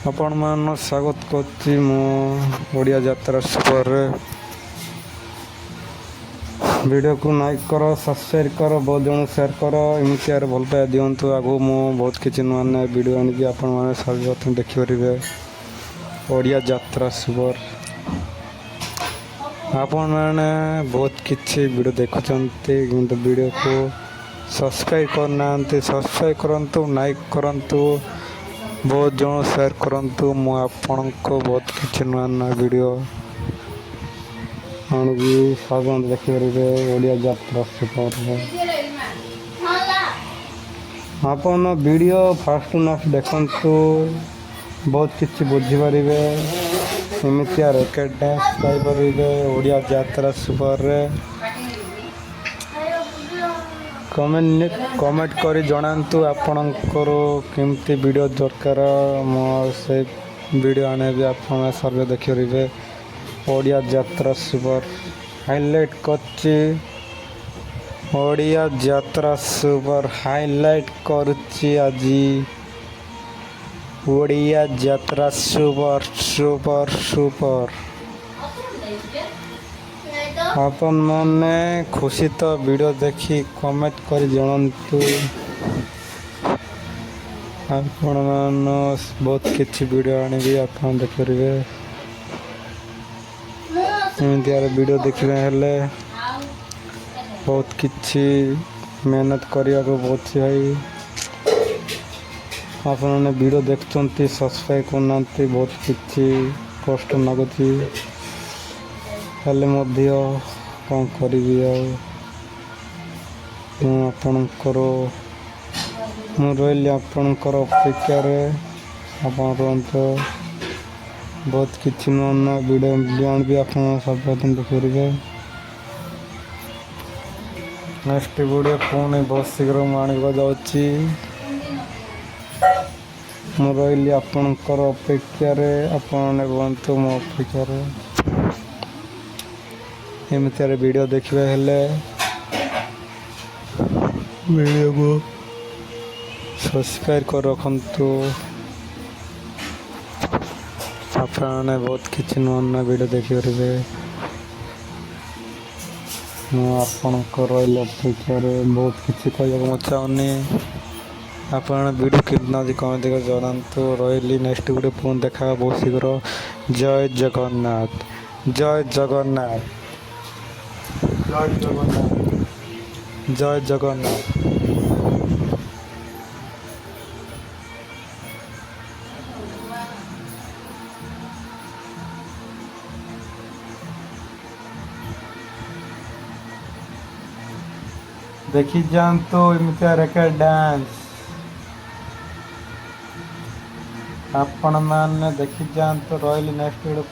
आपण मान स्वागत करछि मो ओडिया यात्रा सुपर वीडियो को लाइक करो सब्सक्राइब करो बहुत जन शेयर करो एमती यार भल पाया दिंतु आगु मो बहुत किसी नुआ नुआ वीडियो आनिकी आपण मैंने सर्वप्रथम देखिपारे ओडिया यात्रा सुपर आपण मैंने बहुत किसी वीडियो देखुंते कि वीडियो को सब्सक्राइब करना सब्सक्राइब करंतु लाइक करंतु बहुत जन शेयर करंतु मु आपण को बहुत किसी नुआ नुआ वीडियो आनिकी साधारण देखिपारे ओडिया यात्रा सुपर आपण वीडियो फास्ट लास्ट देखंतु बहुत किसी बुझीपारे एमती रॉकेट डांस पाइपर ओडिया यात्रा सुपर कमेंट करी जनातु आपणकर केमती वीडियो दरकार मो से वीडियो आने भी आप सर्वे देखिपारे ओडिया यात्रा सुपर हाईलाइट करछि ओडिया यात्रा सुपर हाईलाइट करुछि आजी ओडिया यात्रा सुपर सुपर सुपर आपण मैंने खुशी तो वीडियो देखी कमेंट कर जनातु आपण मान बहुत किसी वीडियो आनी आप देखिपारे एमती यार वीडियो देखिबे हेले बहुत किसी मेहनत करने को बहुत भाई आपने वीडियो देखते सब्सक्राइब करना बहुत किसी कष्ट लगुच हेले कौन करी आपणकर मु रही आपणकर अपेक्षा आप रुहतु बहुत किसी नुआ नुआ वीडियो भी आप सब देखिपारे नेक्स्ट वीडियो पुणी बहुत शीघ्र मुझे जाऊँगी मु रही आपणकर अपेक्षा आपने रुहतु मो अपेक्षा एमती वीडियो देखिए हेले वीडियो को सब्सक्राइब कर रखु आपने बहुत किसी नुआ नुआ वीडियो देखिपारे मुझे रही अपेक्षा बहुत किसी कहूँ चाहूनी आप वीडियो कितना कमेंट कर जनातु रही नेक्स्ट वीडियो पुणी देखा बहुत शीघ्र जय जगन्नाथ जय जगन्नाथ जय जगन्नाथ जय जगन्नाथ। देखी जानतो एमती रॉकेट डांस आपण मैंने देखी जानतो रही नेक्स्ट वीडियो।